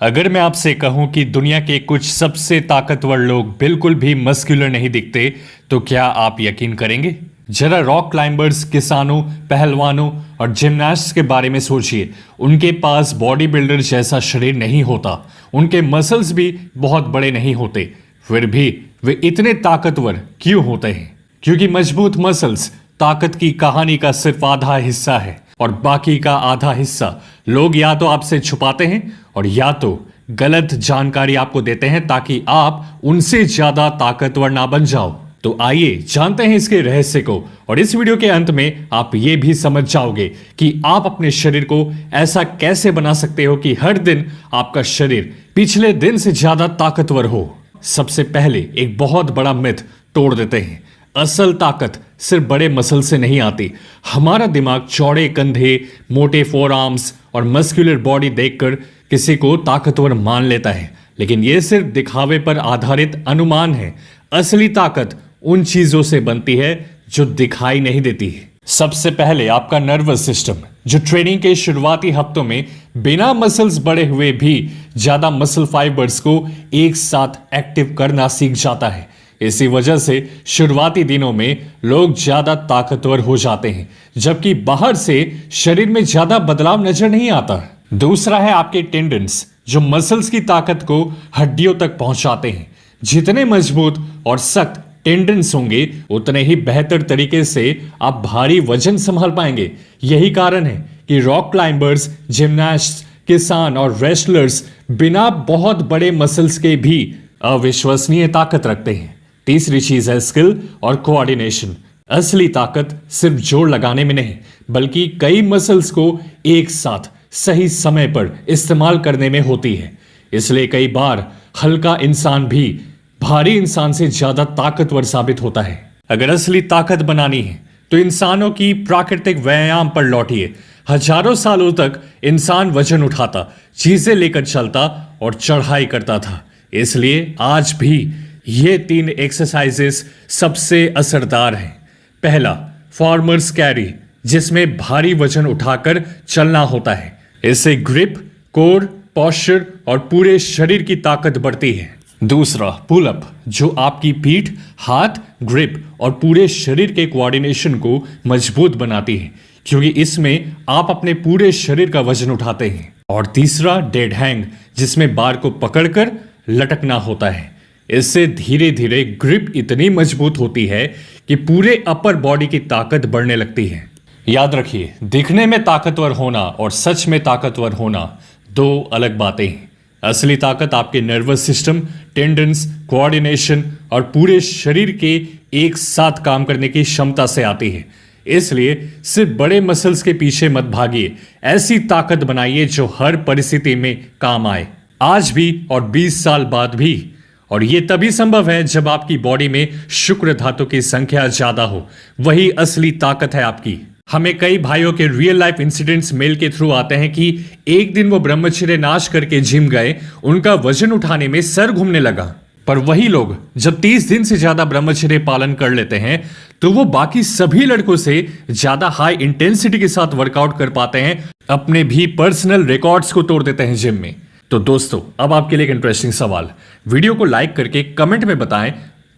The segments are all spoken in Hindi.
अगर मैं आपसे कहूं कि दुनिया के कुछ सबसे ताकतवर लोग बिल्कुल भी मस्कुलर नहीं दिखते, तो क्या आप यकीन करेंगे? जरा रॉक क्लाइंबर्स, किसानों, पहलवानों और जिमनास्ट्स के बारे में सोचिए। उनके पास बॉडी बिल्डर जैसा शरीर नहीं होता, उनके मसल्स भी बहुत बड़े नहीं होते, फिर भी वे इतने ताकतवर क्यों होते हैं? क्योंकि मजबूत मसल्स ताकत की कहानी का सिर्फ आधा हिस्सा है, और बाकी का आधा हिस्सा लोग या तो आपसे छुपाते हैं और या तो गलत जानकारी आपको देते हैं ताकि आप उनसे ज्यादा ताकतवर ना बन जाओ। तो आइए जानते हैं इसके रहस्य को, और इस वीडियो के अंत में आप ये भी समझ जाओगे कि आप अपने शरीर को ऐसा कैसे बना सकते हो कि हर दिन आपका शरीर पिछले दिन से ज्यादा ताकतवर हो। सबसे पहले एक बहुत बड़ा मिथ तोड़ देते हैं। असल ताकत सिर्फ बड़े मसल से नहीं आती। हमारा दिमाग चौड़े कंधे, मोटे फोरआर्म्स और मस्कुलर बॉडी देखकर किसी को ताकतवर मान लेता है, लेकिन यह सिर्फ दिखावे पर आधारित अनुमान है। असली ताकत उन चीजों से बनती है जो दिखाई नहीं देती है। सबसे पहले आपका नर्वस सिस्टम, जो ट्रेनिंग के शुरुआती हफ्तों में बिना मसल्स बढ़े हुए भी ज्यादा मसल फाइबर्स को एक साथ एक्टिव करना सीख जाता है। इसी वजह से शुरुआती दिनों में लोग ज्यादा ताकतवर हो जाते हैं, जबकि बाहर से शरीर में ज्यादा बदलाव नजर नहीं आता। दूसरा है आपके टेंडन्स, जो मसल्स की ताकत को हड्डियों तक पहुंचाते हैं। जितने मजबूत और सख्त टेंडन्स होंगे, उतने ही बेहतर तरीके से आप भारी वजन संभाल पाएंगे। यही कारण है कि रॉक क्लाइंबर्स, जिमनास्ट्स, किसान और रेसलर्स बिना बहुत बड़े मसल्स के भी अविश्वसनीय ताकत रखते हैं। तीसरी चीज है स्किल और कोऑर्डिनेशन। असली ताकत सिर्फ जोर लगाने में नहीं, बल्कि कई मसल्स को एक साथ सही समय पर इस्तेमाल करने में होती है। इसलिए कई बार हल्का इंसान भी भारी इंसान से ज्यादा ताकतवर साबित होता है। अगर असली ताकत बनानी है तो इंसानों की प्राकृतिक व्यायाम पर लौटिए। हजारों सालों तक इंसान वजन उठाता, चीजें लेकर चलता और चढ़ाई करता था। इसलिए आज भी ये 3 एक्सरसाइजेस सबसे असरदार हैं। पहला, फार्मर्स कैरी, जिसमें भारी वजन उठाकर चलना होता है। इससे ग्रिप, कोर, पोस्चर और पूरे शरीर की ताकत बढ़ती है। दूसरा, पुल अप, जो आपकी पीठ, हाथ, ग्रिप और पूरे शरीर के कोऑर्डिनेशन को मजबूत बनाती है, क्योंकि इसमें आप अपने पूरे शरीर का वजन उठाते हैं। और तीसरा, डेड हैंग, जिसमें बार को पकड़कर लटकना होता है। इससे धीरे धीरे ग्रिप इतनी मजबूत होती है कि पूरे अपर बॉडी की ताकत बढ़ने लगती है। याद रखिए, दिखने में ताकतवर होना और सच में ताकतवर होना दो अलग बातें हैं। असली ताकत आपके नर्वस सिस्टम, टेंडन्स, कोऑर्डिनेशन और पूरे शरीर के एक साथ काम करने की क्षमता से आती है। इसलिए सिर्फ बड़े मसल्स के पीछे मत भागिए, ऐसी ताकत बनाइए जो हर परिस्थिति में काम आए, आज भी और 20 साल बाद भी। और ये तभी संभव है जब आपकी बॉडी में शुक्र धातु की संख्या ज्यादा हो। वही असली ताकत है आपकी। हमें कई भाइयों के रियल लाइफ इंसिडेंट्स मेल के थ्रू आते हैं कि एक दिन वो ब्रह्मचर्य नाश करके जिम गए, उनका वजन उठाने में सर घूमने लगा। पर वही लोग जब 30 दिन से ज्यादा ब्रह्मचर्य पालन कर लेते हैं, तो वो बाकी सभी लड़कों से ज्यादा हाई इंटेंसिटी के साथ वर्कआउट कर पाते हैं, अपने भी पर्सनल रिकॉर्ड्स को तोड़ देते हैं जिम में। तो दोस्तों, अब आपके लिए एक इंटरेस्टिंग सवाल। वीडियो को लाइक करके कमेंट में बताएं,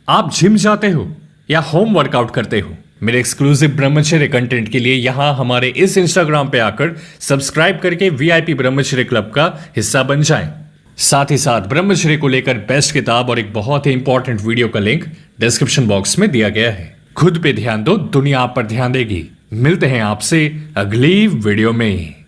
आप जिम जाते हो या होम वर्कआउट करते हो? मेरे एक्सक्लूसिव ब्रह्मचर्य कंटेंट के लिए यहां हमारे इस इंस्टाग्राम पे आकर सब्सक्राइब करके VIP ब्रह्मचर्य क्लब का हिस्सा बन जाएं। साथ ही साथ ब्रह्मचर्य को लेकर बेस्ट किताब और एक बहुत ही इंपॉर्टेंट वीडियो का लिंक डिस्क्रिप्शन बॉक्स में दिया गया है। खुद पे ध्यान दो, दुनिया आप पर ध्यान देगी। मिलते हैं आपसे अगली वीडियो में।